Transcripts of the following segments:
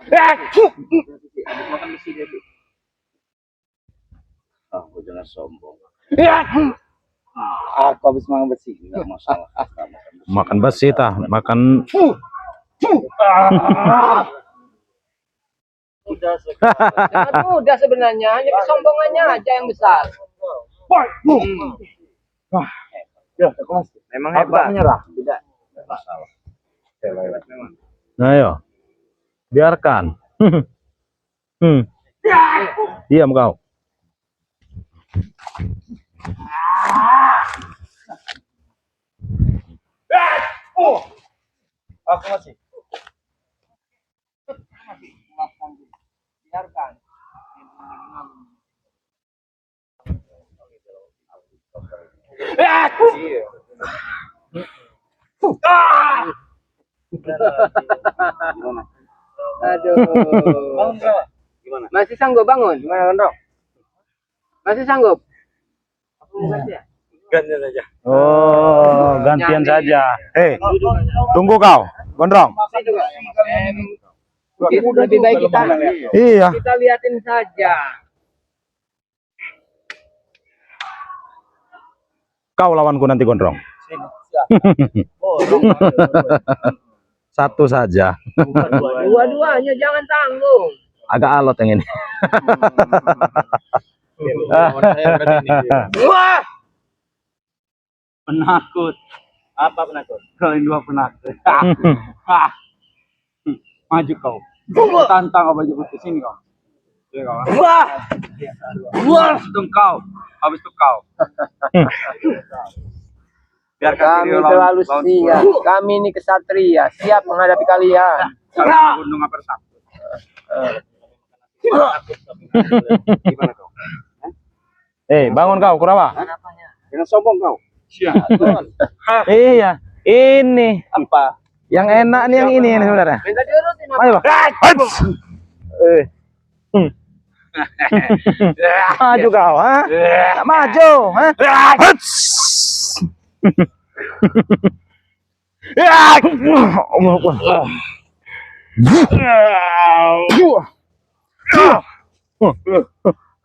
Habis makan besi dia tuh. Aku jangan sombong. Aku habis makan besi, enggak masalah. Makan besi tah, makan. Sangat mudah sebenarnya, hanya kesombongannya aja yang besar. Ya, kelas. Memang hebat. Menyerah. Tidak masalah. Nah, ayo. Biarkan. Diam kau. Aku masih. Biarkan. Aduh. Bangun berapa? Gimana? Masih sanggup bangun? Gimana, Gondrong? Masih sanggup? Gantian aja. Oh, gantian saja. Tunggu kau, Gondrong. Lebih baik kita Iya. liatin saja. Kau lawanku nanti, Gondrong. Satu saja. Dua-duanya jangan tanggung. Agak alot yang ini. Wah! Penakut. Apa penakut? Kalian dua penakut. Maju kau. Tantang apa aja putih sini kau. Wah! Wah, dong kau. Habis itu kau. Kami selalu siap. Kami ini kesatria, siap menghadapi kalian. Gunung apa takut? Gimana kau? Bangun kau, Kurawa. Jangan sombong kau. Iya, ini Apa? yang enak nih, yang ini sebenarnya. Minta diurutin apa? Ayo, maju kau, ha? Maju, ha?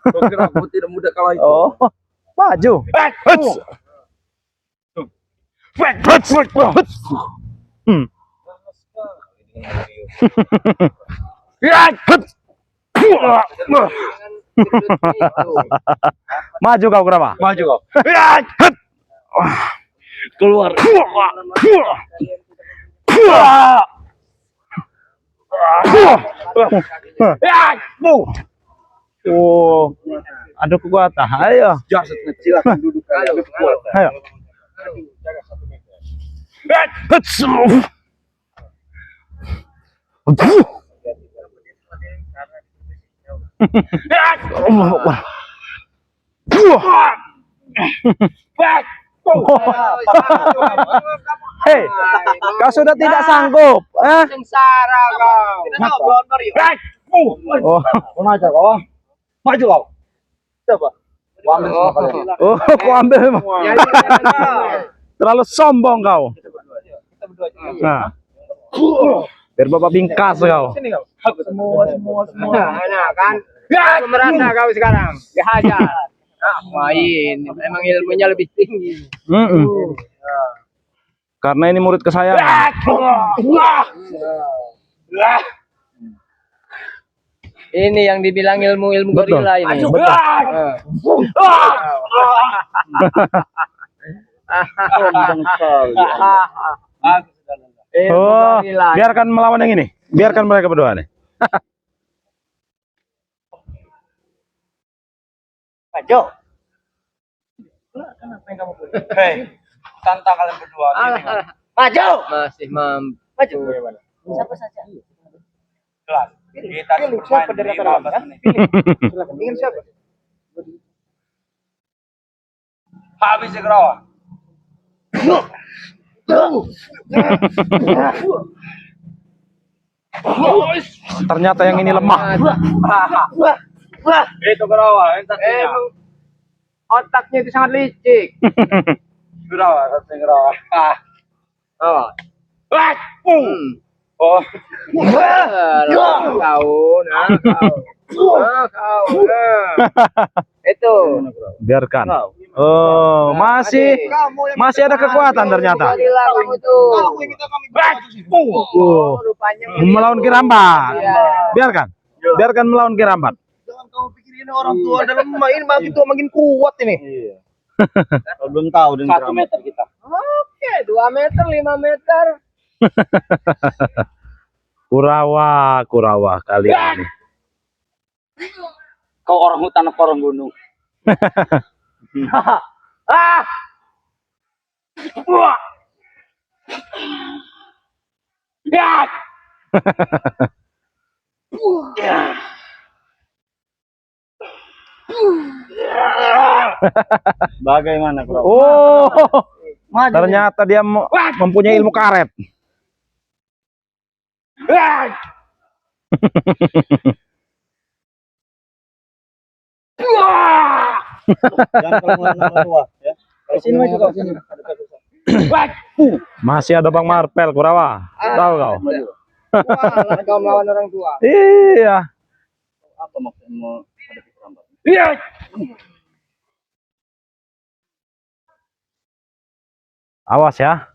Kau kira aku tidak mudah kalah itu? Oh, maju. Maju kau, Kurawa. Maju kau. Keluar. Oh, ada kekuatan. Ayo. Jasad kecil akan duduk lebih kuat. Ayo. Hei, kau sudah tidak sanggup, Sengsara kau. Oh, Maju kau. Maju kau. Coba. Gua ambil semua kalian. oh, aku ambil memang. Terlalu sombong kau. Nah, biar bapak bingkas kau. Sini kau. Semua. Nah, kan? Aku merasa kau sekarang dihajar. Main, emang ilmunya lebih tinggi. Karena ini murid kesayangan. Ini yang dibilang ilmu Betul. gorila ini. Betul. Oh, biarkan melawan yang ini. Biarkan mereka berdua nih. Maju. Kenapa yang kamu punya? Hei, tantang kalian berdua. Maju. Masih mampu. Maju. Siapa saja? Jelas. Kita siapa dari rata-rata? Ingin siapa? Habis segera. Ternyata yang ini lemah. Itu Gerawa, Emang otaknya itu sangat licik. Gerawa, satu Gerawa. Oh. Oh. Kau, nah kau. Itu. Biarkan. Oh, masih ada kekuatan ternyata. Kamu tuh. Rupanya Melawan Kirambat. Iya. Biarkan melawan Kirambat. Jangan kamu pikir ini orang tua dalam main makin tua makin kuat ini. Iya. Belum tahu dan 1 meter kita. Oke, 2 meter, 5 meter. Kurawa kali ini. Kau orang hutan apa orang gunung? Ah! Wah! Ya! Bagaimana, Bro? Oh, ternyata dia mempunyai ilmu karet. Jangan kalau orang tua, ya. Sini maju kau sini. Masih ada Bang Marpel Kurawa. Tahu kau? Wah, kau melawan orang tua. Iya. Apa maksudmu hadapi Kirambat? Iya. Awas ya.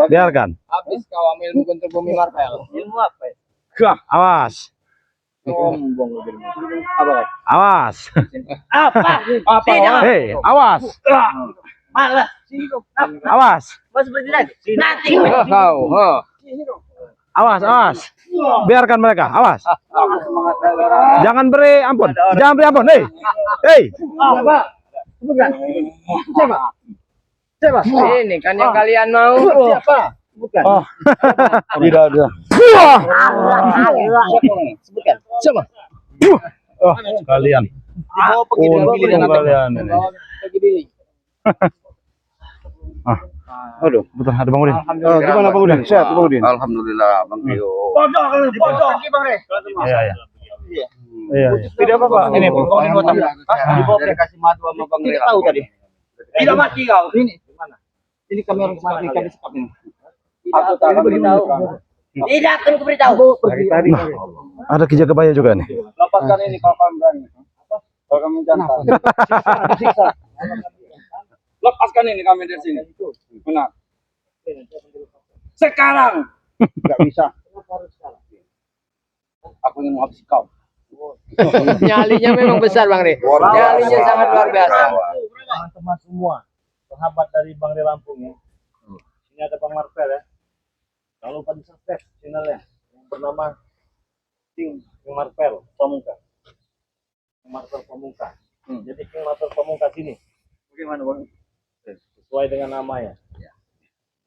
Biarkan. Habis kau ambil ilmu guntur bumi Marvel. Ilmu apa ya? Awas. Sombong lu ilmu. Apa? Awas. Apa? Apa? Hei, awas. Malah. Awas. Masih berdiri. Nanti. Kau, Awas. Biarkan mereka. Awas. Aku semangat. Jangan beri ampun. Hei. Hei. Apa? Bukan. Siapa? Ini kan yang kalian mau. Siapa? Bukan. Oh. Tidak. Sebutkan. Siapa? Oh, kalian. Dibawa pergi dan pilih dan Kalian ini. Pergi diri. Aduh, betul ada Bang Udin. Gimana Bang Udin? Sehat Bang Udin? Alhamdulillah, Bang Tio. Pojok lagi Bang Re. Iya. Tidak apa-apa. Ini pokoknya gua tahu. Dibawa Dari kasih madu sama Bang kita Rela. tahu tadi. Tidak mati kau. Ini mana? Ini kami orang kemarin kami sekap ini. Aku tak akan beritahu. Tidak akan beritahu. Tadi. Ada Ki Jagabaya juga nih. Lepaskan ini kalau kamu berani. Kalau kamu jantan. Siksa. Lepaskan ini kami dari sini. Benar. Sekarang. Enggak bisa. Aku ingin menghabisi kau. Nyalinya memang besar Bang Re. Nyalinya sangat luar biasa. Teman-teman semua, sahabat dari Bang Re Lampung ya. Ini ada Bang Marpel ya. Jangan lupa di subscribe channelnya yang bernama King Marpel Pamungkas. King Marpel Pamungkas. Jadi King Marpel Pamungkas ini bagaimana Bang? Sesuai dengan namanya.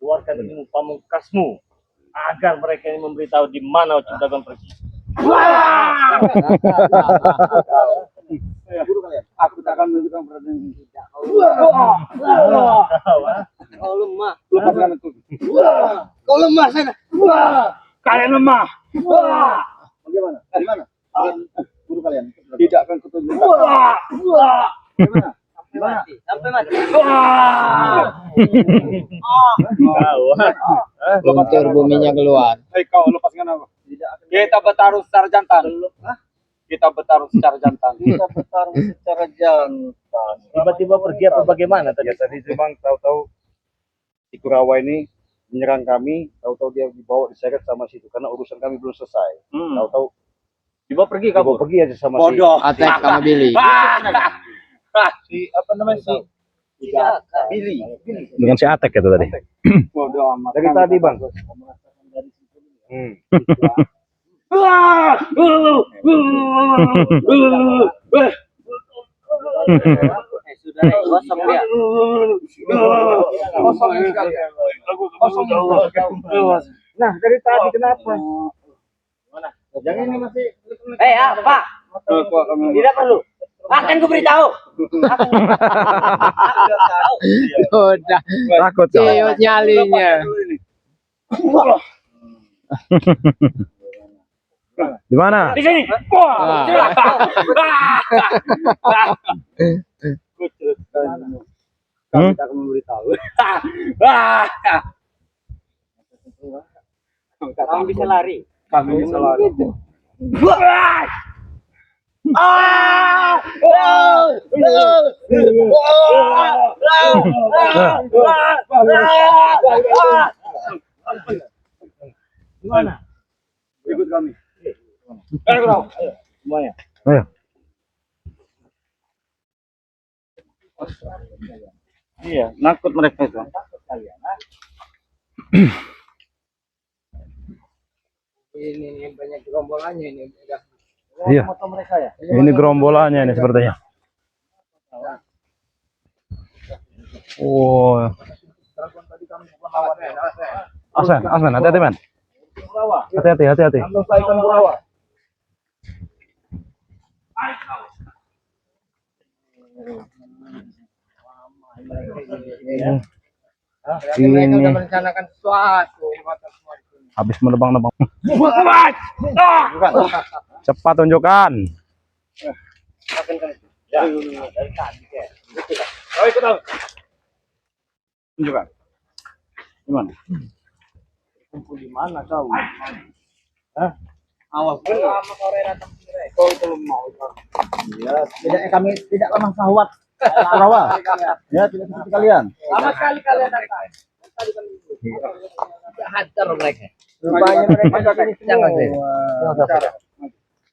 Keluarkan ilmu pamungkasmu agar mereka ini memberitahu di mana Ciptagon pergi. Aku tak akan menunjukkan perhatian tidak. Kau lemah. Lepaskan aku. Kau lemah sana. Kalian lemah. Bagaimana? Gimana? Guru kalian tidak akan kutunjukkan. Gimana? Sampai mati. Guntur buminya keluar. Hei kau lepaskan aku. Kita bertarung secara jantan. Kita bertarung secara jantan. Tiba-tiba pergi apa bagaimana tadi? Tadi memang tahu-tahu si Kurawa ini menyerang kami, tahu-tahu dia dibawa diseret sama situ karena urusan kami belum selesai. Tahu-tahu dibawa pergi kamu. Pergi aja sama si Atek sama Billy. si apa namanya si Billy. Dengan si Atek itu tadi. Bodoh amat. Dari tadi bang. Sudah kosong dia. Kosong. Nah dari tadi kenapa? Mana? Jangan ini masih. Pak. Tidak perlu. Akan ku beritahu. Udah. Takut kau. Ciut nyalinya. Di mana? Di sini. Hmm? Tak memberitahu. Kamu bisa lari. Kami bisa lari. Gimana? Ikut kami. Ayo, semuanya. Ayo. Iya, nakut mereka itu. Ini banyak gerombolannya ini. Iya. Foto mereka ya. Ini gerombolannya ini sepertinya. Oh. Asman, hati-hati, man. Hati-hati, hati-hati. Selesaikan Kurawa. Berarti mereka udah merencanakan sesuatu. Habis menebang-nebang. Cepat tunjukkan. Ya, dari tadi ya. Oh, ikut aku. Tunjukkan. Gimana? Kumpul di mana kau? Hah? Awas benar. Kau belum mau. Ya, tidak kami tidak lemah sahwat. Kurawa. Ya, tidak seperti kalian. Lama sekali kalian datang. Hajar mereka. Rupanya mereka ini jangan sih.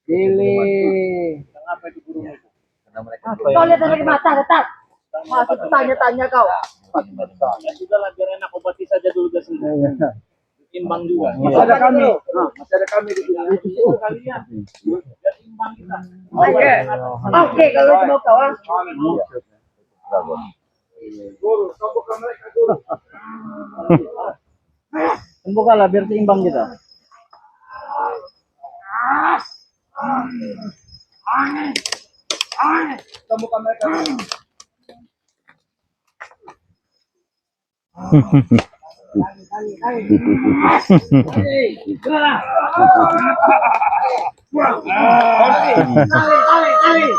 Pilih. Kenapa itu guru itu? Kau lihat dari mata tetap. Masuk tanya-tanya kau. Ya sudahlah, biar enak obati saja dulu gas ini. Imbang juga. Masih ada kami. Masih ada kami di sini. Itu kalian. Biar imbang kita. Oke. Oke, kalau itu mau kawan. Guru, sambungkan mereka guru. Sembuhkanlah biar seimbang kita. Sambungkan mereka guru.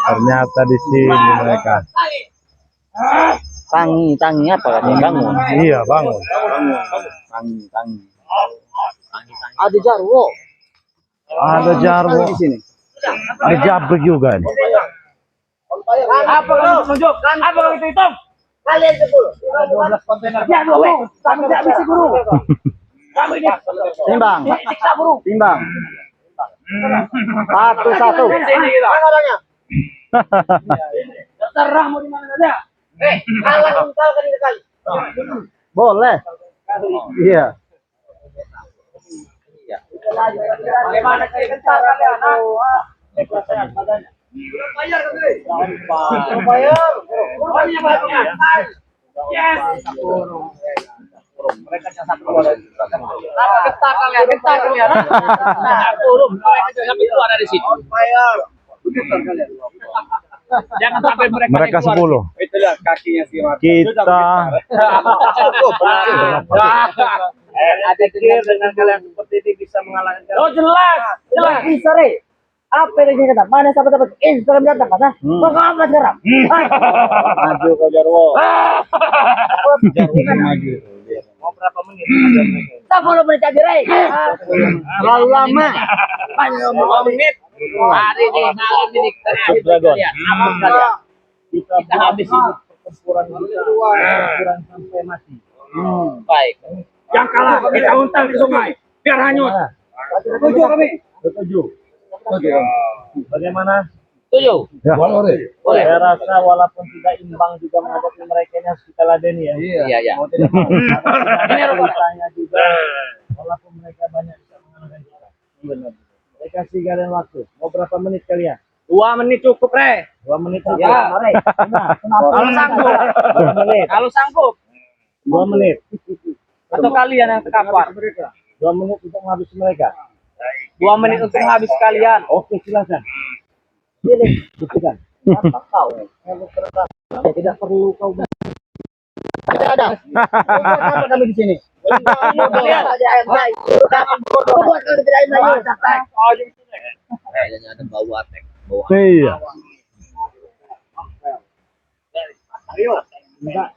Ternyata di sini mereka. Tangi apa katanya? Bangun. Iya, bangun. Tangi. Ada jarwo. Ada jarwo Di sini. Ada jabrik juga ini. Apa kau tunjukkan? Apa kau itu hitung? Kalian 10. 12 kontainer. Ya, guru. Kamu tidak bisa guru. Kamu ini. Timbang. Siksa guru. Timbang. Satu. Sini kita. Mana orangnya? Terserah mau di mana saja. Kalah engkau kali sekali. Boleh. Iya. Bagaimana cara kalian? Belum bayar kan, Dre? Belum bayar. Banyak banyak. Yes. Mereka yang satu boleh. Getar kalian. Nah, turun. Mereka sampai keluar dari situ. Bayar. Jangan sampai Mereka 10. Itu lihat kakinya si Marta. Kita Ada dengan kalian seperti ini bisa mengalahkan. Oh, jelas. Bisa, Re. Apa yang dia kata? Mana sahabat dapat Instagram datang mana? Kok apa sekarang? Maju kau Jarwo. Maju. Mau berapa menit? 10 menit aja, Rey. Terlalu lama. Panjang 5 menit. Hari ini malam ini terakhir Dragon. kalian. Apa kalian? Kita habis ini. pertempuran kita sampai mati. Baik. Yang kalah kita untal di sungai. Biar hanyut. Setuju kami. Setuju. Bagaimana? Setuju. ya. Boleh. Saya rasa walaupun tidak imbang juga menghadapi mereka ini harus kita ladeni ya. Iya. Mau tidak mau. Ini juga walaupun mereka banyak bisa mengalahkan kita. Benar. Saya kasih kalian waktu. Mau berapa menit kalian? 2 menit cukup, Rey. 2 menit Ya. saja. Kenapa? Kalau sanggup. 2 menit. Kalau sanggup. 2 menit. Atau kalian yang terkapar. 2 menit untuk menghabisi mereka. 2 menit untuk habis kalian. Oke, silakan. Pilih, buktikan. Apa kau? Tidak perlu kau. Tidak ada. Apa kami di sini? Kalian Ada ayam baik. Buat kau tidak ayam baik. kayaknya ada bau atek. Bau Iya. Ayo. Enggak.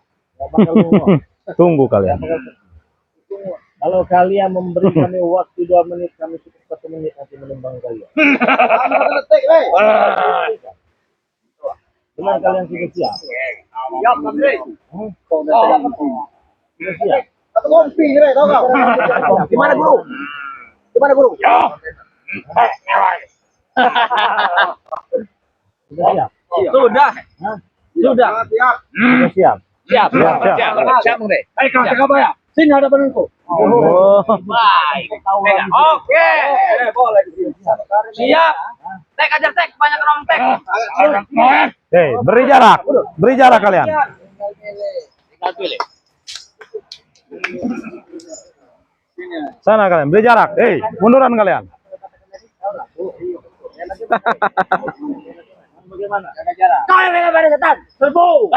Tunggu kalian. Kalau kalian memberi kami waktu 2 menit, kami cukup 1 menit nanti menimbang kalian. Benar kalian sudah siap? Siap, Andre. Sudah siap? Gimana, Guru? Gimana, Guru? Sudah siap? Sudah. Hah? Sudah. Sudah siap? Siap. Siap. Siap, Bang De. Hei kau cakap apa ya? Sini hadapanku. Oh. Baik. Oke. Boleh. Siap. Tek aja tek, banyak orang tek. Hei, beri jarak. Beri jarak kalian. Sana kalian, beri jarak. Hei, munduran kalian. Bagaimana? Kau yang megang pada setan. Serbu.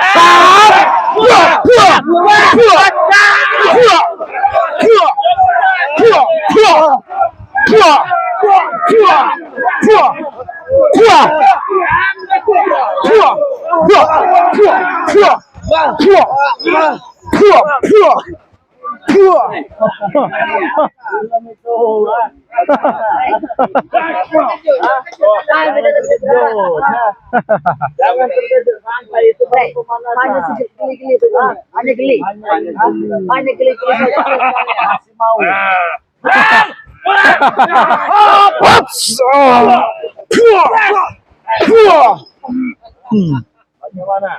Jangan terkejut, santai itu baru pemanasan. Hanya sedikit geli-geli itu. Hanya geli. Hanya geli-geli saja. Masih mau. Bagaimana?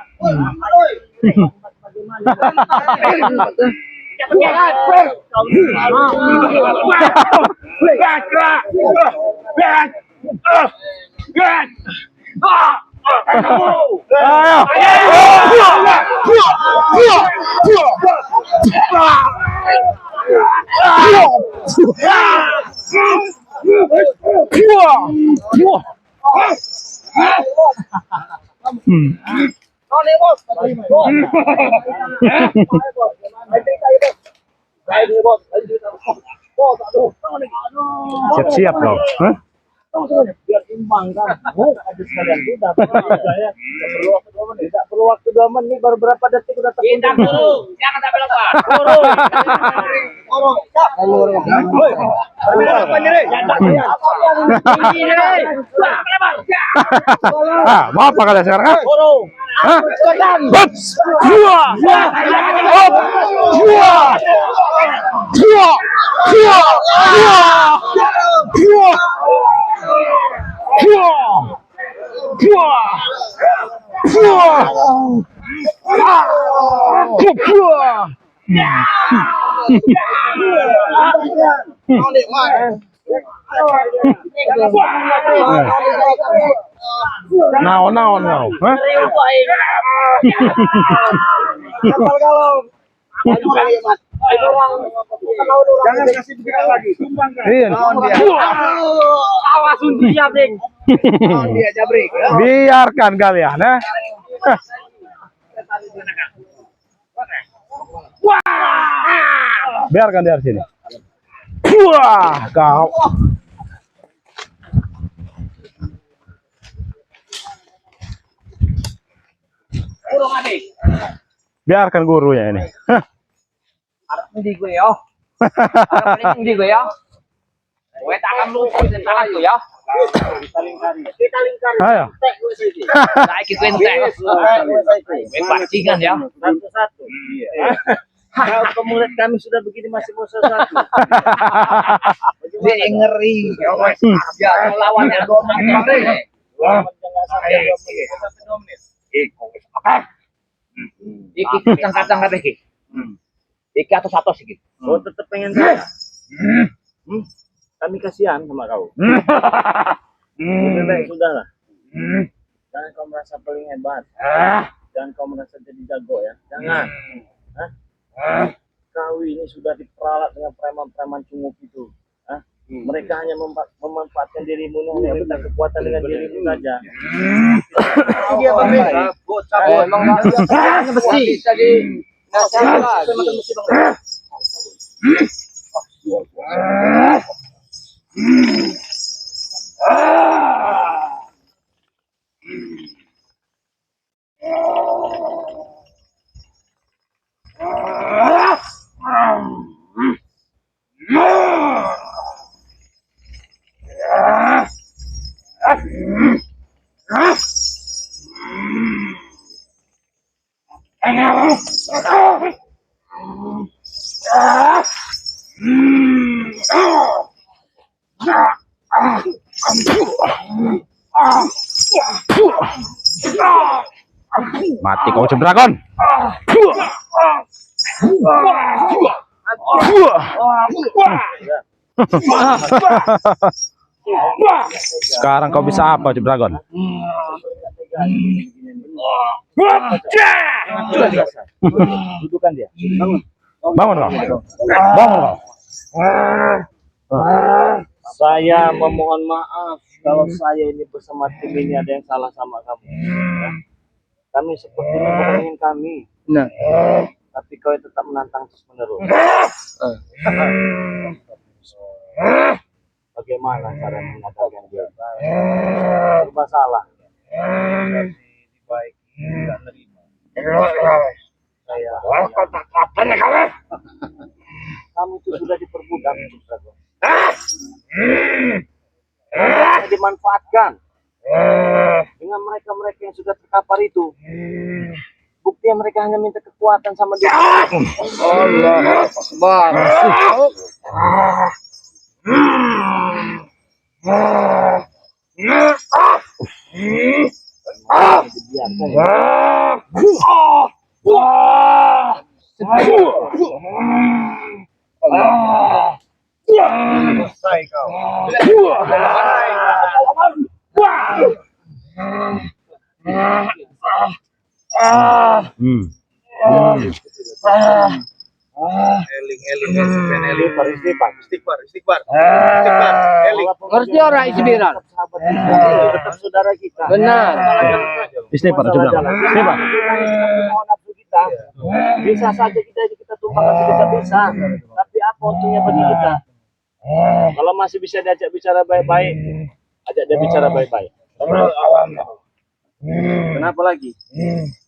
Siap-siap loh. Hah? Biar imbang kan. Habis kalian sudah. Saya tidak perlu waktu 2 menit. Baru berapa detik udah Kita tertunda. Guru, jangan sampai lupa. Mau apa kalian sekarang? Hah? Hah? Hups! Dua! Hop! Dua! Dua! Dua! Dua! Dua! Dua! Dua! Dua! Naon. Hah? Jangan kasih begitu lagi. Sumbangkan. Iya. Awas untuk siap, Ding. Dia jabrik. Biarkan kalian, ya. Biarkan dari sini. Wah, kau. Kurung adik. Biarkan gurunya ini. Hah. Arep ndi gue ya? Arep ndi gue ya? Gue tak akan lupa di tanganku ya. Kita lingkari. Ayo. Nah, iki gue entek. Gue bajingan ya. Satu-satu. Kalau pemurid kami sudah begini masih mau satu. Dia ngeri. Ya, lawannya 2 menit. Iki kacang-kacang kabeh iki. Iki atus-atus iki. Kau tetap pengen kaya. Kami kasihan sama kau. Lebih baik sudahlah. Jangan kau merasa paling hebat. Jangan kau merasa jadi jago ya. Jangan. Hah? Kau ini sudah diperalat dengan preman-preman cunguk itu. Hah? Mereka hanya memanfaatkan dirimu, hanya minta kekuatan dengan dirimu saja. Dia Emang besi. Tadi Mati kau si dragon. Sekarang kau bisa apa si dragon? Dudukan dia. Bangun. Bangun kau. Bangun kau. Saya memohon maaf kalau saya ini bersama tim ini ada yang salah sama kamu. Ya. Kami sepertinya bohongin kami, Nah, tapi kau tetap menantang terus menerus. Bagaimana cara mengatakan dia? Serba salah. Dibaiki, tidak nerima. Saya. Kamu itu sudah diperbudak, Dragon. Kamu dimanfaatkan dengan mereka-mereka yang sudah terkapar itu. Buktinya mereka hanya minta kekuatan sama dia. Allah Akbar. Dibiarkan ya. Selesai kau. Istighfar. Ngerti orang isi biran? Tetap saudara kita. Benar. Istighfar coba. Istighfar. Kita bisa saja kita tumpahkan kita bisa, tapi apa untungnya bagi kita? Kalau masih bisa diajak bicara baik-baik, ajak dia bicara baik-baik. Kenapa lagi?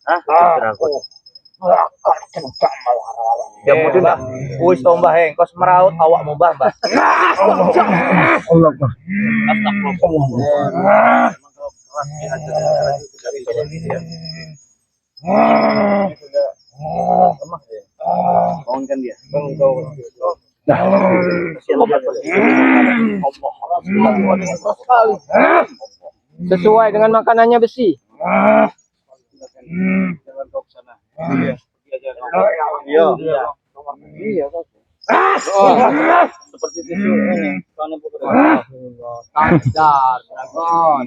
Hah? Ya mungkin dah. Wis tombah heng, kos meraut awak mau bah. Bangunkan dia. Sesuai dengan makanannya besi. Iya. Seperti tisu ini. Kadar, dragon.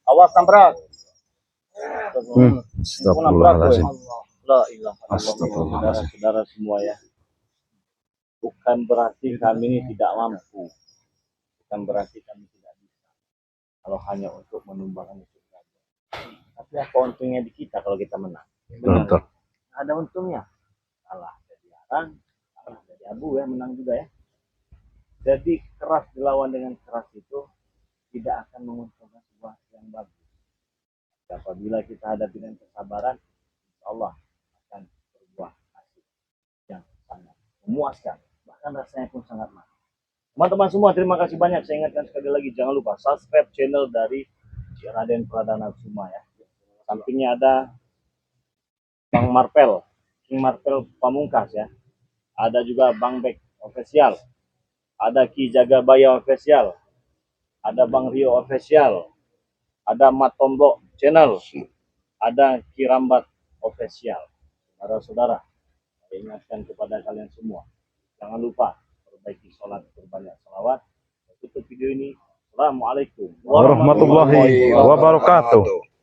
Awas tamprak. Astagfirullahaladzim. La ilaha illallah. Astagfirullahaladzim. Saudara semua ya. Bukan berarti kami ini tidak mampu. Bukan berarti kami tidak bisa. Kalau hanya untuk menumbangkan itu saja. Tapi apa untungnya di kita kalau kita menang? Betul. Ada untungnya. Kalah jadi arang, kalah jadi abu ya, menang juga ya. Jadi keras dilawan dengan keras itu tidak akan menguntungkan sebuah yang bagus. Apabila kita hadapi dengan kesabaran, insya Allah akan berbuah hasil yang sangat memuaskan. Bahkan rasanya pun sangat manis. Teman-teman semua, terima kasih banyak. Saya ingatkan sekali lagi, jangan lupa subscribe channel dari Raden Pradana Kusuma ya. Sampingnya ada Bang Marpel, King Marpel Pamungkas ya. Ada juga Bang Bek Official. Ada Ki Jagabaya Official. Ada Bang Rio Official. Ada Mat Tombok Channel. Ada Ki Rambat Official. Saudara-saudara, saya ingatkan kepada kalian semua. Jangan lupa perbaiki sholat, berbanyak salawat. Tutup video ini. Assalamualaikum Warahmatullahi wabarakatuh.